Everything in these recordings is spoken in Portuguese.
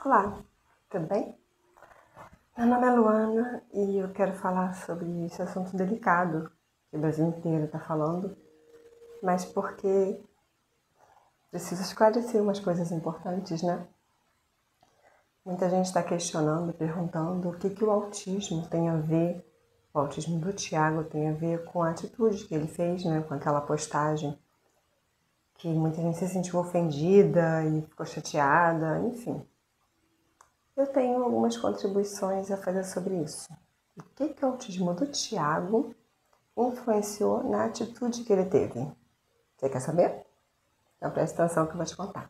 Olá, tudo bem? Meu nome é Luana e eu quero falar sobre esse assunto delicado que o Brasil inteiro está falando, mas porque preciso esclarecer umas coisas importantes, né? Muita gente está questionando, perguntando o que o autismo tem a ver, o autismo do Thiago tem a ver com a atitude que ele fez, né? Com aquela postagem que muita gente se sentiu ofendida e ficou chateada, enfim. Eu tenho algumas contribuições a fazer sobre isso. O que o autismo do Thiago influenciou na atitude que ele teve? Você quer saber? Então preste atenção que eu vou te contar.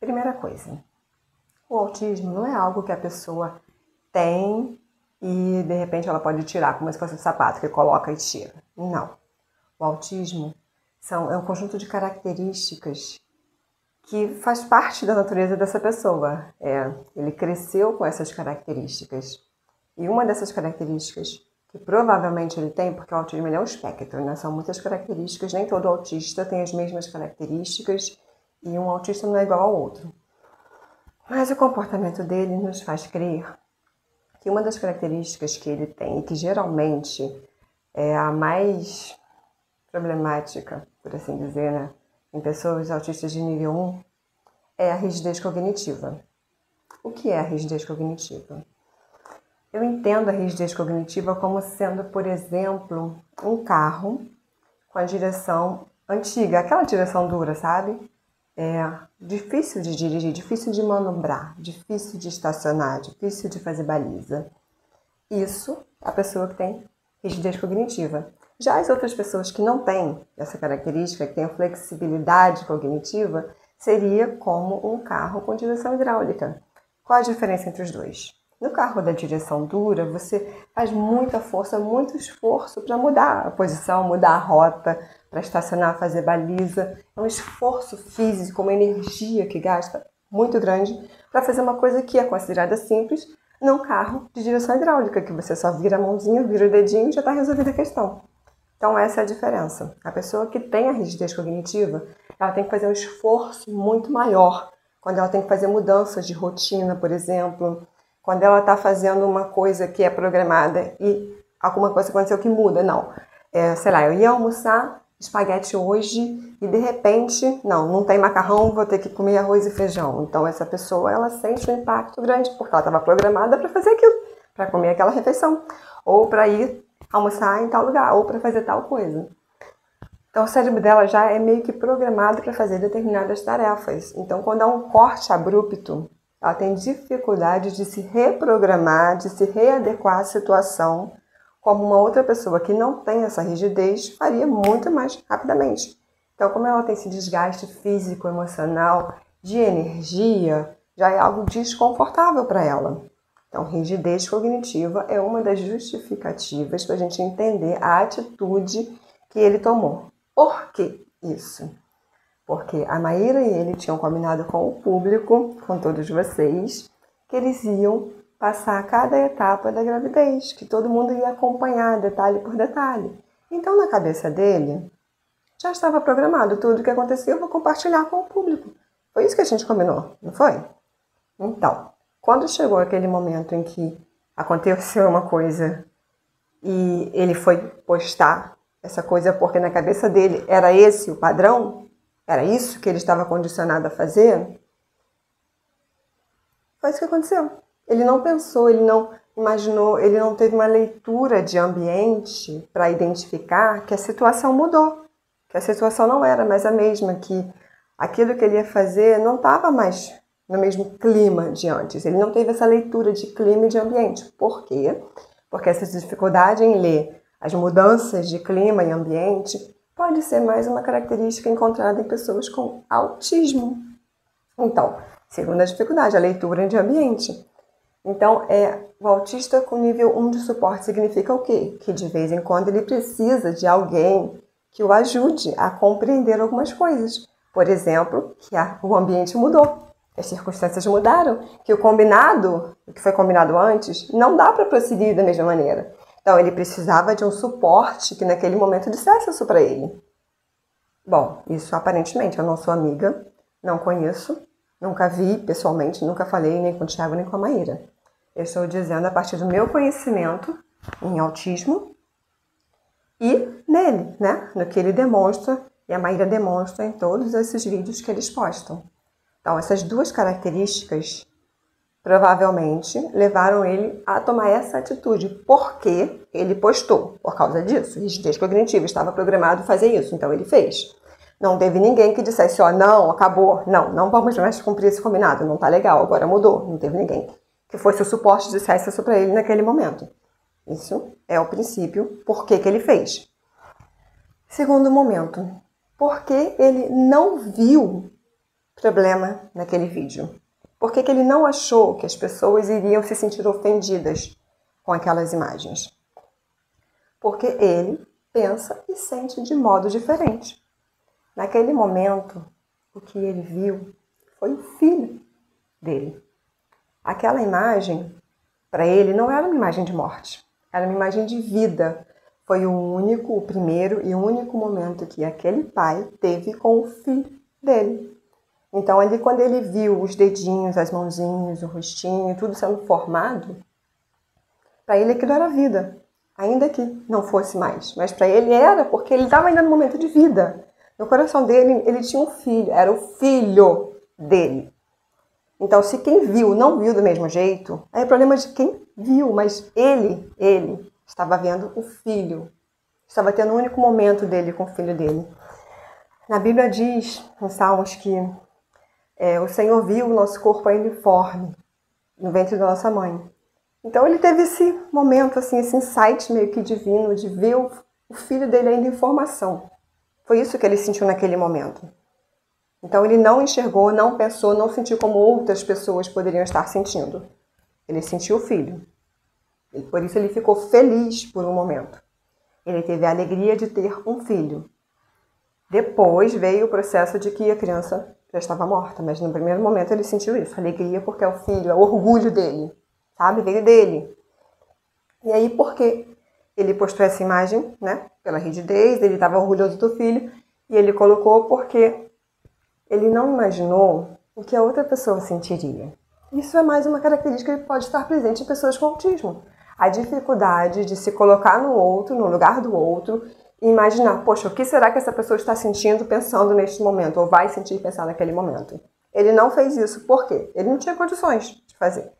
Primeira coisa, o autismo não é algo que a pessoa tem e de repente ela pode tirar, como se fosse um sapato que coloca e tira. Não. O autismo é um conjunto de características que faz parte da natureza dessa pessoa. Ele cresceu com essas características. E uma dessas características que provavelmente ele tem, porque o autismo é um espectro, né? São muitas características, nem todo autista tem as mesmas características e um autista não é igual ao outro. Mas o comportamento dele nos faz crer que uma das características que ele tem, e que geralmente é a mais problemática, por assim dizer, né? Em pessoas autistas de nível 1, é a rigidez cognitiva. O que é a rigidez cognitiva? Eu entendo a rigidez cognitiva como sendo, por exemplo, um carro com a direção antiga, aquela direção dura, sabe? É difícil de dirigir, difícil de manobrar, difícil de estacionar, difícil de fazer baliza. Isso é a pessoa que tem rigidez cognitiva. Já as outras pessoas que não têm essa característica, que têm a flexibilidade cognitiva, seria como um carro com direção hidráulica. Qual a diferença entre os dois? No carro da direção dura, você faz muita força, muito esforço para mudar a posição, mudar a rota, para estacionar, fazer baliza. É um esforço físico, uma energia que gasta muito grande para fazer uma coisa que é considerada simples num carro de direção hidráulica, que você só vira a mãozinha, vira o dedinho e já está resolvida a questão. Então essa é a diferença. A pessoa que tem a rigidez cognitiva, ela tem que fazer um esforço muito maior quando ela tem que fazer mudanças de rotina, por exemplo, quando ela está fazendo uma coisa que é programada e alguma coisa aconteceu que muda. Não, sei lá, eu ia almoçar espaguete hoje e de repente, não tem macarrão, vou ter que comer arroz e feijão. Então essa pessoa, ela sente um impacto grande, porque ela estava programada para fazer aquilo, para comer aquela refeição, ou para ir almoçar em tal lugar, ou para fazer tal coisa. Então o cérebro dela já é meio que programado para fazer determinadas tarefas. Então quando há um corte abrupto, ela tem dificuldade de se reprogramar, de se readequar à situação, como uma outra pessoa que não tem essa rigidez faria muito mais rapidamente. Então, como ela tem esse desgaste físico, emocional, de energia, já é algo desconfortável para ela. Então, rigidez cognitiva é uma das justificativas para a gente entender a atitude que ele tomou. Por que isso? Porque a Maíra e ele tinham combinado com o público, com todos vocês, que eles iam passar cada etapa da gravidez, que todo mundo ia acompanhar detalhe por detalhe. Então, na cabeça dele, já estava programado tudo o que aconteceu, eu vou compartilhar com o público. Foi isso que a gente combinou, não foi? Então, quando chegou aquele momento em que aconteceu uma coisa e ele foi postar essa coisa porque na cabeça dele era esse o padrão, era isso que ele estava condicionado a fazer, foi isso que aconteceu. Ele não pensou, ele não imaginou, ele não teve uma leitura de ambiente para identificar que a situação mudou, que a situação não era mais a mesma, que aquilo que ele ia fazer não estava mais no mesmo clima de antes. Ele não teve essa leitura de clima e de ambiente. Por quê? Porque essa dificuldade em ler as mudanças de clima e ambiente pode ser mais uma característica encontrada em pessoas com autismo. Então, segunda dificuldade, a leitura de ambiente. Então, o autista com nível 1 de suporte significa o quê? Que de vez em quando ele precisa de alguém que o ajude a compreender algumas coisas. Por exemplo, que o ambiente mudou, as circunstâncias mudaram, que o que foi combinado antes, não dá para prosseguir da mesma maneira. Então, ele precisava de um suporte que naquele momento dissesse isso para ele. Bom, isso aparentemente, eu não sou amiga, não conheço, Nunca vi pessoalmente, nunca falei nem com o Thiago nem com a Maíra. Eu estou dizendo a partir do meu conhecimento em autismo e nele, né? No que ele demonstra e a Maíra demonstra em todos esses vídeos que eles postam. Então, essas duas características provavelmente levaram ele a tomar essa atitude, porque ele postou, por causa disso. Rigidez cognitiva, estava programado fazer isso, então ele fez. Não teve ninguém que dissesse, ó, não, acabou, não vamos mais cumprir esse combinado, não tá legal, agora mudou. Não teve ninguém que fosse o suporte e dissesse isso para ele naquele momento. Isso é o princípio, por que ele fez. Segundo momento, porque ele não viu problema naquele vídeo. Por que ele não achou que as pessoas iriam se sentir ofendidas com aquelas imagens? Porque ele pensa e sente de modo diferente. Naquele momento, o que ele viu foi o filho dele. Aquela imagem, para ele, não era uma imagem de morte, era uma imagem de vida. Foi o primeiro e o único momento que aquele pai teve com o filho dele. Então, ali, quando ele viu os dedinhos, as mãozinhas, o rostinho, tudo sendo formado, para ele aquilo era vida, ainda que não fosse mais. Mas para ele era, porque ele estava ainda no momento de vida. No coração dele, ele tinha um filho, era o filho dele. Então, se quem viu não viu do mesmo jeito, aí é problema de quem viu, mas ele estava vendo o filho. Estava tendo o único momento dele com o filho dele. Na Bíblia diz, em Salmos, que o Senhor viu o nosso corpo ainda informe no ventre da nossa mãe. Então ele teve esse momento, assim, esse insight meio que divino de ver o filho dele ainda em formação. Foi isso que ele sentiu naquele momento. Então ele não enxergou, não pensou, não sentiu como outras pessoas poderiam estar sentindo. Ele sentiu o filho. E por isso ele ficou feliz por um momento. Ele teve a alegria de ter um filho. Depois veio o processo de que a criança já estava morta, mas no primeiro momento ele sentiu isso, alegria porque é o filho, é o orgulho dele, sabe? Veio dele. E aí, porque ele postou essa imagem, né? Pela rigidez, ele estava orgulhoso do filho, e ele colocou porque ele não imaginou o que a outra pessoa sentiria. Isso é mais uma característica que pode estar presente em pessoas com autismo. A dificuldade de se colocar no outro, no lugar do outro, e imaginar, poxa, o que será que essa pessoa está sentindo, pensando neste momento, ou vai sentir e pensar naquele momento. Ele não fez isso. Por quê? Ele não tinha condições de fazer.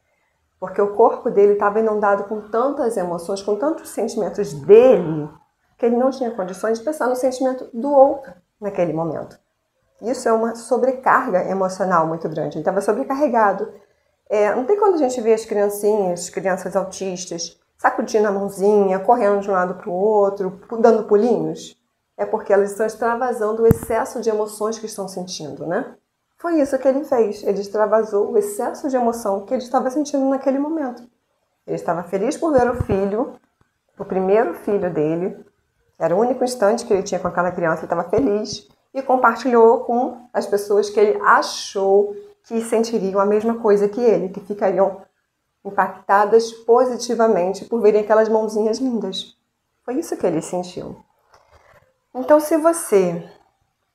Porque o corpo dele estava inundado com tantas emoções, com tantos sentimentos dele, que ele não tinha condições de pensar no sentimento do outro naquele momento. Isso é uma sobrecarga emocional muito grande. Ele estava sobrecarregado. Não tem quando a gente vê as criancinhas, crianças autistas, sacudindo a mãozinha, correndo de um lado para o outro, dando pulinhos? É porque elas estão extravasando o excesso de emoções que estão sentindo, né? Foi isso que ele fez. Ele extravasou o excesso de emoção que ele estava sentindo naquele momento. Ele estava feliz por ver o filho, o primeiro filho dele. Era o único instante que ele tinha com aquela criança. Ele estava feliz e compartilhou com as pessoas que ele achou que sentiriam a mesma coisa que ele, que ficariam impactadas positivamente por verem aquelas mãozinhas lindas. Foi isso que ele sentiu. Então, se você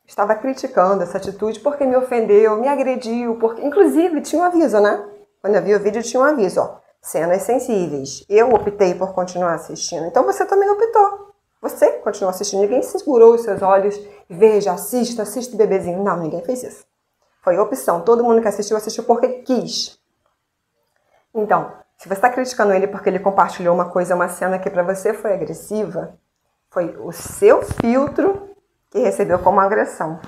estava criticando essa atitude porque me ofendeu, me agrediu, porque inclusive tinha um aviso, né? Quando eu vi o vídeo tinha um aviso, ó, cenas sensíveis. Eu optei por continuar assistindo, então você também optou. Você continuou assistindo, ninguém segurou os seus olhos, veja, assista o bebezinho. Não, ninguém fez isso. Foi opção, todo mundo que assistiu porque quis. Então, se você está criticando ele porque ele compartilhou uma cena que para você foi agressiva, foi o seu filtro que recebeu como agressão.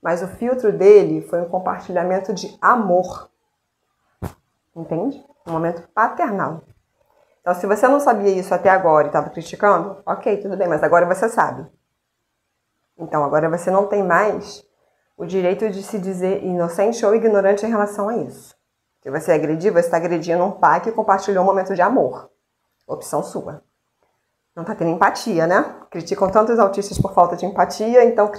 Mas o filtro dele foi um compartilhamento de amor. Entende? Um momento paternal. Então, se você não sabia isso até agora e estava criticando, ok, tudo bem, mas agora você sabe. Então, agora você não tem mais o direito de se dizer inocente ou ignorante em relação a isso. Se você agredir, você está agredindo um pai que compartilhou um momento de amor. Opção sua. Não está tendo empatia, né? Criticam tantos autistas por falta de empatia, então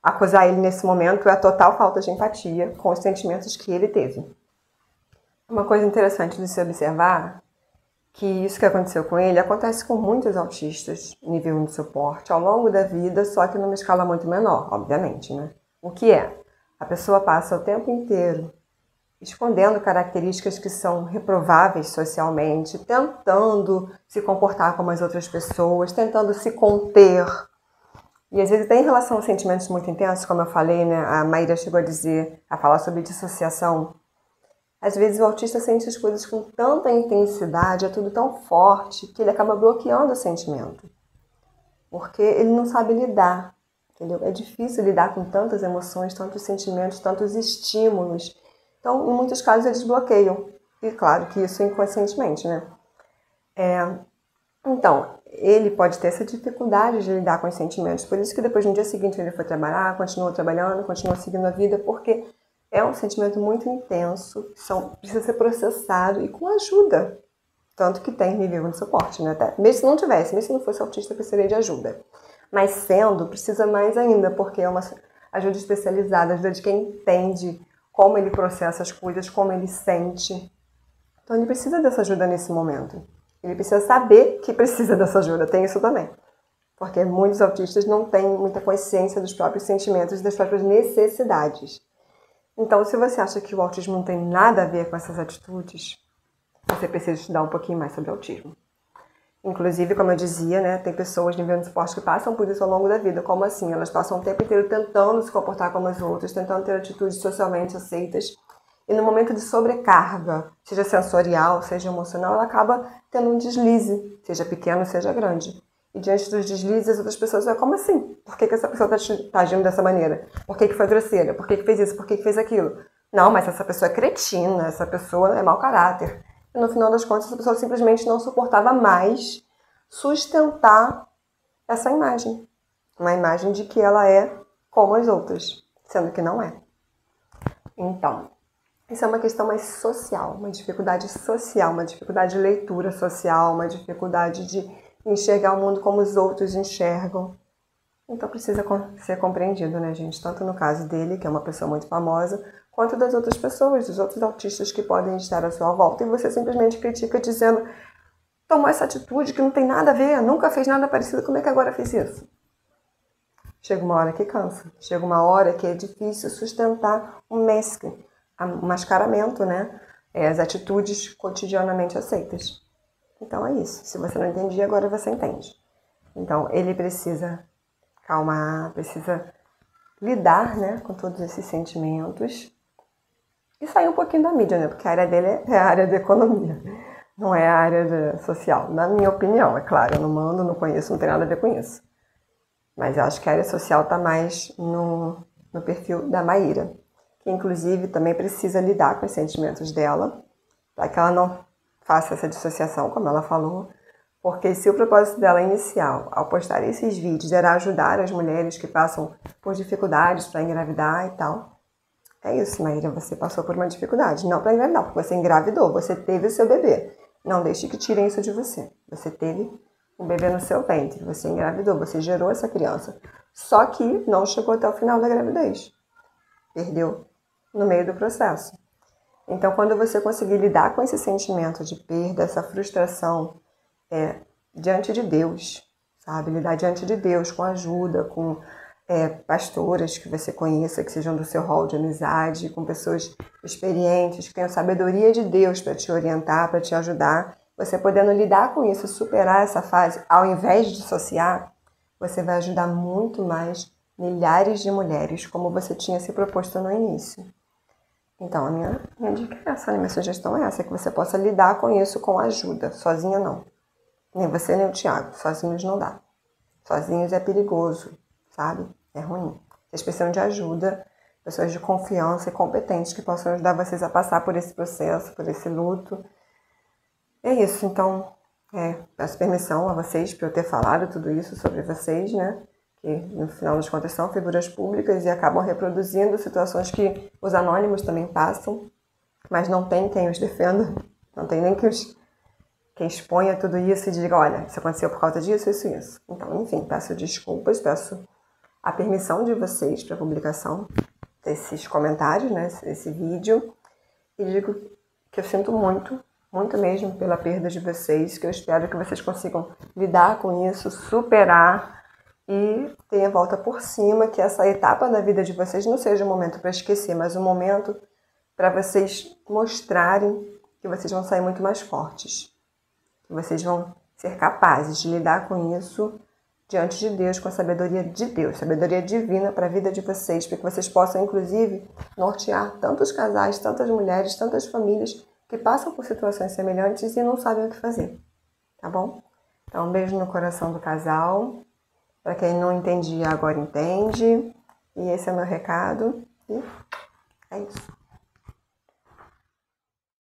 acusar ele nesse momento é a total falta de empatia com os sentimentos que ele teve. Uma coisa interessante de se observar que isso que aconteceu com ele acontece com muitos autistas nível 1 de suporte ao longo da vida, só que numa escala muito menor, obviamente, né? O que é? A pessoa passa o tempo inteiro escondendo características que são reprováveis socialmente, tentando se comportar como as outras pessoas, tentando se conter. E às vezes tem relação a sentimentos muito intensos, como eu falei, né? A Maíra chegou a falar sobre dissociação. Às vezes o autista sente as coisas com tanta intensidade, é tudo tão forte, que ele acaba bloqueando o sentimento. Porque ele não sabe lidar, entendeu? É difícil lidar com tantas emoções, tantos sentimentos, tantos estímulos. Então, em muitos casos, eles bloqueiam. E claro que isso inconscientemente, né? Então, ele pode ter essa dificuldade de lidar com os sentimentos. Por isso que depois, no dia seguinte, ele foi trabalhar, continuou trabalhando, continuou seguindo a vida, porque é um sentimento muito intenso, precisa ser processado e com ajuda. Tanto que tem nível de suporte, né? Até, mesmo se não tivesse, mesmo se não fosse autista, precisaria de ajuda. Mas sendo, precisa mais ainda, porque é uma ajuda especializada, ajuda de quem entende como ele processa as coisas, como ele sente. Então ele precisa dessa ajuda nesse momento. Ele precisa saber que precisa dessa ajuda, tem isso também. Porque muitos autistas não têm muita consciência dos próprios sentimentos e das próprias necessidades. Então, se você acha que o autismo não tem nada a ver com essas atitudes, você precisa estudar um pouquinho mais sobre autismo. Inclusive, como eu dizia, né, tem pessoas nível de suporte que passam por isso ao longo da vida. Como assim? Elas passam o tempo inteiro tentando se comportar como as outras, tentando ter atitudes socialmente aceitas. E no momento de sobrecarga, seja sensorial, seja emocional, ela acaba tendo um deslize, seja pequeno, seja grande. E diante dos deslizes, as outras pessoas vão, como assim? Por que essa pessoa está agindo dessa maneira? Por que foi grosseira? Por que fez isso? Por que fez aquilo? Não, mas essa pessoa é cretina, essa pessoa é mau caráter. E no final das contas, essa pessoa simplesmente não suportava mais sustentar essa imagem. Uma imagem de que ela é como as outras, sendo que não é. Então, isso é uma questão mais social, uma dificuldade social, uma dificuldade de leitura social, uma dificuldade de enxergar o mundo como os outros enxergam. Então precisa ser compreendido, né, gente? Tanto no caso dele, que é uma pessoa muito famosa, quanto das outras pessoas, dos outros autistas que podem estar à sua volta. E você simplesmente critica dizendo, tomou essa atitude que não tem nada a ver, nunca fez nada parecido, como é que agora fez isso? Chega uma hora que cansa. Chega uma hora que é difícil sustentar um mascaramento, né? As atitudes cotidianamente aceitas. Então é isso. Se você não entendia, agora você entende. Então ele precisa calmar, precisa lidar, né, com todos esses sentimentos e sair um pouquinho da mídia, né? Porque a área dele é a área da economia, não é a área social. Na minha opinião, é claro, eu não mando, não conheço, não tem nada a ver com isso. Mas eu acho que a área social está mais no perfil da Maíra, que inclusive também precisa lidar com os sentimentos dela, para que ela não faça essa dissociação, como ela falou, porque se o propósito dela inicial, ao postar esses vídeos, era ajudar as mulheres que passam por dificuldades para engravidar e tal, é isso, Maíra, você passou por uma dificuldade, não para engravidar, porque você engravidou, você teve o seu bebê. Não deixe que tirem isso de você. Você teve um bebê no seu ventre, você engravidou, você gerou essa criança. Só que não chegou até o final da gravidez. Perdeu no meio do processo. Então, quando você conseguir lidar com esse sentimento de perda, essa frustração, diante de Deus, sabe? Lidar diante de Deus, com ajuda, com pastoras que você conheça, que sejam do seu hall de amizade, com pessoas experientes, que tenham sabedoria de Deus para te orientar, para te ajudar. Você podendo lidar com isso, superar essa fase, ao invés de dissociar, você vai ajudar muito mais milhares de mulheres, como você tinha se proposto no início. Então, a minha dica é essa, né? Minha sugestão é essa, que você possa lidar com isso com ajuda, sozinha não. Nem você, nem o Thiago, sozinhos não dá. Sozinhos é perigoso, sabe? É ruim. Vocês precisam de ajuda, pessoas de confiança e competentes que possam ajudar vocês a passar por esse processo, por esse luto. É isso, então, peço permissão a vocês por eu ter falado tudo isso sobre vocês, né? Que no final das contas são figuras públicas e acabam reproduzindo situações que os anônimos também passam, mas não tem quem os defenda, não tem nem quem exponha tudo isso e diga, olha, isso aconteceu por causa disso, isso e isso. Então, enfim, peço desculpas, peço a permissão de vocês para a publicação desses comentários, né, esse vídeo, e digo que eu sinto muito, muito mesmo pela perda de vocês, que eu espero que vocês consigam lidar com isso, superar e tenha volta por cima, que essa etapa da vida de vocês não seja um momento para esquecer, mas um momento para vocês mostrarem que vocês vão sair muito mais fortes, que vocês vão ser capazes de lidar com isso diante de Deus, com a sabedoria de Deus, sabedoria divina para a vida de vocês, para que vocês possam, inclusive, nortear tantos casais, tantas mulheres, tantas famílias que passam por situações semelhantes e não sabem o que fazer, tá bom? Então, um beijo no coração do casal. Para quem não entendia, agora entende. E esse é o meu recado. E é isso.